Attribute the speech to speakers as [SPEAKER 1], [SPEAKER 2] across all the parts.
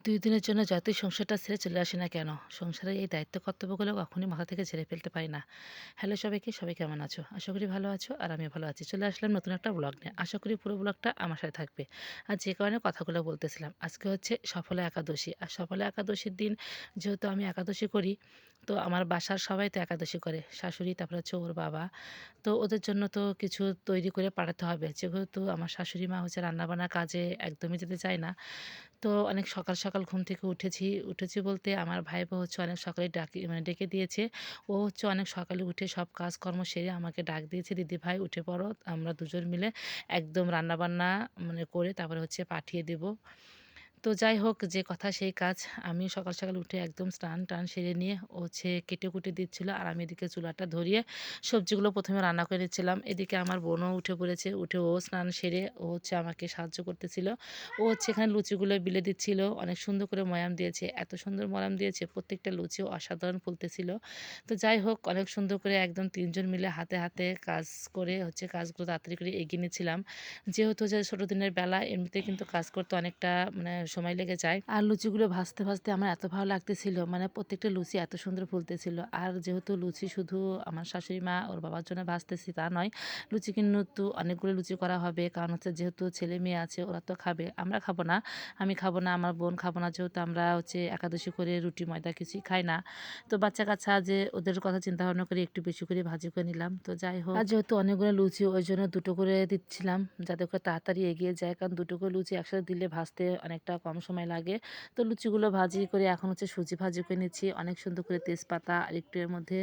[SPEAKER 1] ২ দিনের জন্য যতই সংসারটা ছেড়ে চলে আসি না কেন, সংসারের এই দায়িত্ব কর্তব্যগুলো কখনোই মাথা থেকে ঝেড়ে ফেলতে পারি না। হ্যালো সবাইকে, সবাই কেমন আছো? আশা করি ভালো আছো আর আমিও ভালো আছি। চলে আসলাম নতুন একটা ব্লগ নিয়ে। আশা করি পুরো ব্লগটা আমার সাথে থাকবে। আর যে কারণে কথাগুলো বলতেছিলাম, আজকে হচ্ছে সফলা একাদশী। আর সফলা একাদশীর দিন যেহেতু আমি একাদশী করি, তো আমার বাসার সবাই তো একাদশী করে। শাশুড়ি, তারপরে হচ্ছে ওর বাবা। তো ওদের জন্য তো কিছু তৈরি করে পাঠাতে হবে। যেহেতু আমার শাশুড়ি মা হচ্ছে রান্নাবান্নার কাজে একদমই যেতে চায় না। তো অনেক সকাল, সকাল ঘুম থেকে উঠেছি বলতে আমার ভাইপো হচ্ছে অনেক সকালে ডেকে দিয়েছে। ও হচ্ছে অনেক সকালে উঠে সব কাজকর্ম সেরে আমাকে ডাক দিয়েছে, "দিদিভাই উঠে পড়ো। আমরা দুজন মিলে একদম রান্নাবান্না করে তারপরে হচ্ছে পাঠিয়ে দেব।" তো যাই হোক, যে কথা সেই কাজ। আমি সকাল, সকাল উঠে একদম স্নান-টান সেরে নিয়ে ও হচ্ছে কেটে-কুটে দিচ্ছিল। আর আমি এদিকে চুলাটা ধরিয়ে সবজিগুলো ১ম এ রান্না করে নিচ্ছিলাম। এদিকে আমার বোনও উঠে পড়েছে। উঠে ও স্নান সেরে ও হচ্ছে আমাকে সাহায্য করতেছিল। ও হচ্ছে এখানে লুচিগুলো বেলে দিচ্ছিল। অনেক সুন্দর করে ময়াম দিয়েছে। এত সুন্দর ময়াম দিয়েছে, প্রত্যেকটা লুচি অসাধারণ ফুলতেছিল। তো যাই হোক, অনেক সুন্দর করে একদম ৩ জন মিলে হাতে, হাতে কাজ করে হচ্ছে কাজগুলো তাড়াতাড়ি করে এগিয়ে নিচ্ছিলাম। যেহেতু যে ছোট দিনের বেলা, এমনিতেই কিন্তু কাজ করতে অনেকটা সময় লেগে যায়। আর লুচিগুলো ভাজতে, ভাজতে আমার এত ভালো লাগতেছিল, প্রত্যেকটা লুচি এত সুন্দর ফুলতেছিল। আর যেহেতু লুচি শুধু আমার শাশুড়ি মা ওর বাবার জন্য ভাজতেছি তা নয়। লুচি কিন্তু অনেকগুলো লুচি করা হবে। কারণ হচ্ছে যেহেতু ছেলে-মেয়ে আছে ওরা তো খাবে। আমরা খাবো না, আমি খাবো না, আমার বোন খাবো না। যেহেতু আমরা হচ্ছে একাদশী করে রুটি, ময়দা কিছুই খাই না। তো বাচ্চা-কাচ্চা যে ওদের কথা চিন্তা ভাবনা করে একটু বেশি করে ভাজি করে নিলাম। তো যাই হোক, আর যেহেতু অনেকগুলো লুচি ওইজন্য ২ টো করে দিচ্ছিলাম যাতে করে তাড়াতাড়ি এগিয়ে যায়। কারণ ২ টো করে লুচি একসাথে দিলে ভাজতে অনেকটা কম সময় লাগে। তো লুচিগুলো ভাজি করে এখন হচ্ছে সুজি ভাজি করে নিচ্ছি। অনেক সুন্দর করে তেজপাতা আর একটু এর মধ্যে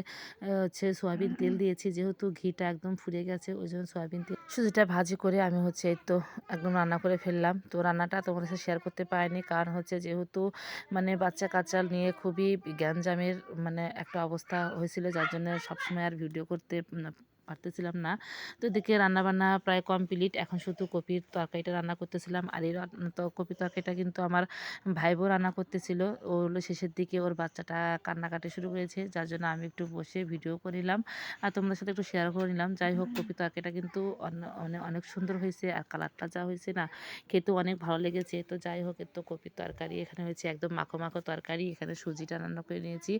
[SPEAKER 1] হচ্ছে সয়াবিন তেল দিয়েছি। যেহেতু ঘিটা একদম ফুরিয়ে গেছে ওইজন্য সয়াবিন তেল সুজিটা ভাজি করে আমি হচ্ছে এই তো একদম রান্না করে ফেললাম। তো রান্নাটা তোমাদের সাথে শেয়ার করতে পারিনি। কারণ হচ্ছে যেহেতু বাচ্চা-কাচ্চা নিয়ে খুবই গ্যাঞ্জামের একটা অবস্থা হয়েছিল, যার জন্য সবসময় আর ভিডিও করতে পারতেছিলাম না। তো এদিকে রান্নাবান্না প্রায় কমপ্লিট। এখন শুধু কপির তরকারিটা রান্না করতেছিলাম। আর এই কপির তরকারিটা কিন্তু আমার ভাইবো রান্না করতেছিল। ও হলো শেষের দিকে ওর বাচ্চাটা কান্নাকাটি শুরু করেছে। যার জন্য আমি একটু বসে ভিডিও করে নিলাম। আর তোমাদের সাথে একটু শেয়ার করে নিলাম। যাই হোক, কপির তরকারিটা কিন্তু অনেক সুন্দর হয়েছে। আর কালারটা যা হয়েছে না, খেতেও অনেক ভালো লেগেছে। তো যাই হোক, এ তো কপির তরকারি এখানে হয়েছে একদম মাখো, মাখো তরকারি। এখানে সুজিটা রান্না করে নিয়েছি।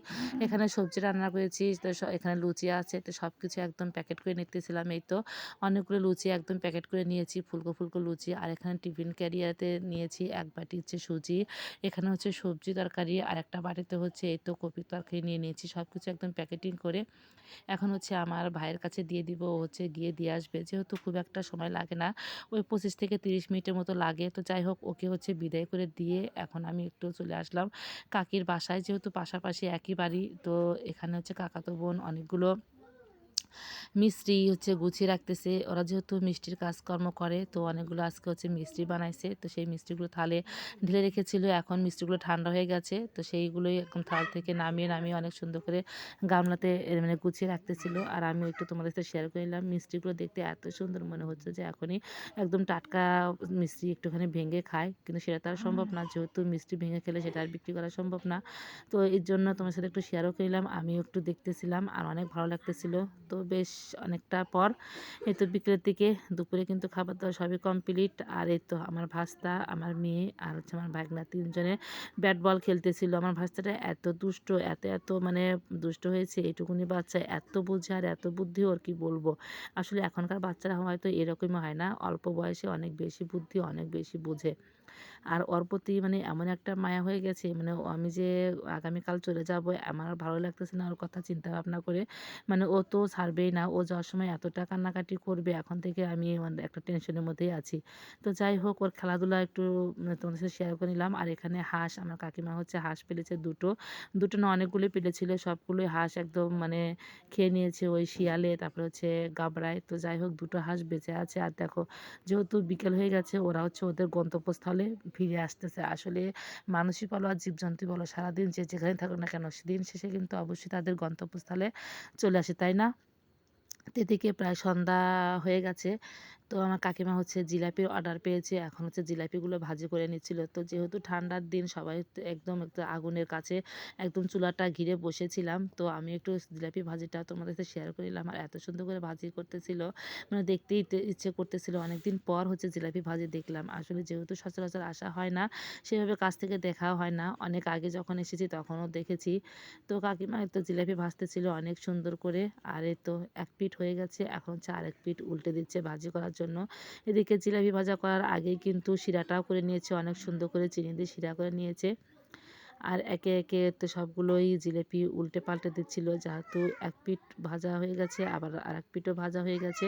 [SPEAKER 1] এখানে সবজি রান্না করেছি। তো এখানে লুচি আছে। তো সবকিছু একদম প্যাকেট করে নিতেছিলাম। এই তো অনেকগুলো লুচি একদম প্যাকেট করে নিয়েছি। ফুলকো, ফুলকো লুচি। আর এখানে টিফিন ক্যারিয়ারতে নিয়েছি ১ বাটি হচ্ছে সুজি। এখানে হচ্ছে সবজি তরকারি। আর একটা বাটিতে হচ্ছে এই তো কপির তরকারি নিয়ে নিয়েছি। সবকিছু একদম প্যাকেটিং করে এখন হচ্ছে আমার ভাইয়ের কাছে দিয়ে দিব। ও হচ্ছে গিয়ে দিয়ে আসবে। যেহেতু খুব একটা সময় লাগে না। ওই ২৫ থেকে ৩০ মিনিটের মতো লাগে। তো যাই হোক, ওকে হচ্ছে বিদায় করে দিয়ে এখন আমি একটু চলে আসলাম কাকির বাসায়। যেহেতু পাশাপাশি একই বাড়ি। তো এখানে হচ্ছে কাকাতো বোন অনেকগুলো মিষ্টি হচ্ছে গুছিয়ে রাখতেছে। ওরা যেহেতু মিষ্টির কাজকর্ম করে, তো অনেকগুলো আজকে হচ্ছে মিষ্টি বানাইছে। তো সেই মিষ্টিগুলো থালে ঢেলে রেখেছিল। এখন মিষ্টিগুলো ঠান্ডা হয়ে গেছে। তো সেইগুলোই একদম থাল থেকে নামিয়ে অনেক সুন্দর করে গামলাতে গুছিয়ে রাখতেছিল। আর আমিও একটু তোমাদের সাথে শেয়ার করে নিলাম। মিষ্টিগুলো দেখতে এত সুন্দর মনে হচ্ছে যে এখনই একদম টাটকা মিষ্টি একটুখানি ভেঙে খায়। কিন্তু সেটা তো আর সম্ভব না। যেহেতু মিষ্টি ভেঙে খেলে সেটা আর বিক্রি করা সম্ভব না। তো এর জন্য তোমার সাথে একটু শেয়ারও করে নিলাম। আমিও একটু দেখতেছিলাম আর অনেক ভালো লাগতেছিল। তো বেশ অনেকটা পর এই তো বিকেলের দিকে দুপুরে কিন্তু খাবার-দাবার সবই কমপ্লিট। আর এই তো আমার ভাস্তা, আমার মেয়ে আর হচ্ছে আমার ভাগনা ৩ জনে ব্যাট বল খেলতেছিল। আমার ভাস্তাটা এত দুষ্ট, এত দুষ্ট হয়েছে। এইটুকুনি বাচ্চা এত বোঝে আর এত বুদ্ধি, ওর কি বলবো। আসলে এখনকার বাচ্চারা হয়তো এরকমই হয় না। অল্প বয়সে অনেক বেশি বুদ্ধি, অনেক বেশি বোঝে। আর ওর প্রতি এমন একটা মায়া হয়ে গেছে, আমি যে আগামীকাল চলে যাব আমার আর ভালো লাগতেছে না ওর কথা চিন্তা ভাবনা করে। ও তো ছাড়বেই না। ও যাওয়ার সময় এতটা কান্নাকাটি করবে, এখন থেকে আমি একটা টেনশনের মধ্যেই আছি। তো যাই হোক, ওর খেলাধুলা একটু তোমাদের সাথে শেয়ার করে নিলাম। আর এখানে হাঁস, আমার কাকিমা হচ্ছে হাঁস পেলেছে ২ টো। ২ টো না, অনেকগুলোই পেলেছিল। সবগুলোই হাঁস একদম খেয়ে নিয়েছে ওই শিয়ালে, তারপরে হচ্ছে গাবড়ায়। তো যাই হোক, ২ টো হাঁস বেঁচে আছে। আর দেখো, যেহেতু বিকেল হয়ে গেছে ওরা হচ্ছে ওদের গন্তব্যস্থলে ফিরে আসতেছে। আসলে মানুষই বলো আর জীবজন্তুই বলো, সারাদিন যে যেখানে থাকুক না কেন, দিন শেষে কিন্তু অবশ্যই তাদের গন্তব্যস্থলে চলে আসে, তাই না? তো এদিকে প্রায় সন্ধ্যা হয়ে গেছে। তো তো আমার কাকিমা হচ্ছে জিলাপির অর্ডার পেয়েছে। এখন হচ্ছে জিলাপিগুলো ভাজি করে নিচ্ছিল। তো যেহেতু ঠান্ডার দিন সবাই তো একদম একটা আগুনের কাছে একদম চুলাটা ঘিরে বসেছিলাম। তো আমি একটু জিলাপি ভাজিটা তোমাদের সাথে শেয়ার করে নিলাম। আর এত সুন্দর করে ভাজি করতেছিল, মানে দেখতেই ইচ্ছে করতেছিল। অনেকদিন পর হচ্ছে জিলাপি ভাজি দেখলাম। আসলে যেহেতু সচরাচর আসা হয় না, সেভাবে কাছ থেকে দেখাও হয় না। অনেক আগে যখন এসেছি তখনও দেখেছি। তো কাকিমা এই তো জিলাপি ভাজতেছিল অনেক সুন্দর করে। আর এই তো এক পিঠ হয়ে গেছে। এখন হচ্ছে আরেক পিঠ উল্টে দিচ্ছে ভাজি করার জন্য। এদিকে জিলাপি ভাজা করার আগেই কিন্তু শিরাটাও করে নিয়েছে। অনেক সুন্দর করে চিনি দিয়ে শিরা করে নিয়েছে। আর একে, একে তো সবগুলোই জিলাপি উল্টে পাল্টে দিচ্ছিল। যেহেতু এক পিঠ ভাজা হয়ে গেছে, আবার আরেক পিঠও ভাজা হয়ে গেছে।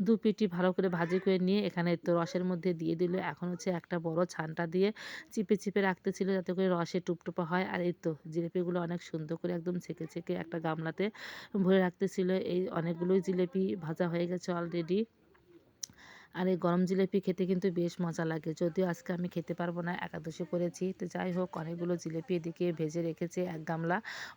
[SPEAKER 1] ২ পিঠই ভালো করে ভাজি করে নিয়ে এখানে তো রসের মধ্যে দিয়ে দিল। এখন হচ্ছে একটা বড় ছানটা দিয়ে চিপে, চিপে রাখতেছিল যাতে করে রসে টুপটুপা হয়। আর এই তো জিলাপিগুলো অনেক সুন্দর করে একদম ছেঁকে, ছেঁকে একটা গামলাতে ভরে রাখতেছিল। এই অনেকগুলোই জিলাপি ভাজা হয়ে গেছে অলরেডি। আর এই গরম জিলাপি খেতে কিন্তু বেশ মজা লাগে। যদিও আজকে আমি খেতে পারবো না, একাদশী করেছি। তো যাই হোক, অনেকগুলো জিলাপি এদিকে ভেজে রেখেছে এক গামলা।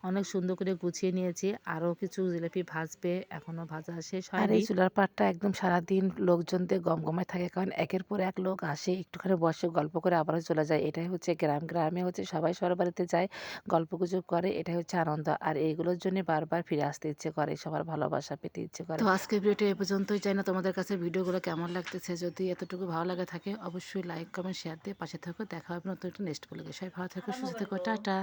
[SPEAKER 1] অনেক সুন্দর করে গুছিয়ে নিয়েছি। আরও কিছু জিলাপি ভাজবে, এখনো ভাজা শেষ আর হয়নি। এই চুলার পাড়টা একদম সারাদিন লোকজন দিয়ে গমগমায় থাকে। কারণ একের পর এক লোক আসে, একটুখানি বসে গল্প করে আবারও চলে যায়। এটাই হচ্ছে গ্রাম। গ্রামে হচ্ছে সবাই সবার বাড়িতে যায়, গল্পগুজব করে। এটাই হচ্ছে আনন্দ। আর এইগুলোর জন্যে বারবার ফিরে আসতে ইচ্ছে করে, সবার ভালোবাসা পেতে ইচ্ছে করে। তো আজকের ভিডিওটা এ পর্যন্তই। জানি না তোমাদের কাছে ভিডিওগুলো কেমন লাগতেছে। যদি এতটুকু ভালো লাগে থাকে অবশ্যই লাইক, কমেন্ট, শেয়ার দিয়ে পাশে থাকো। দেখা হবে নতুন একটা নেক্সট ব্লগে। সবাই ভালো থেকো, সুস্থ থেকো। টাটা।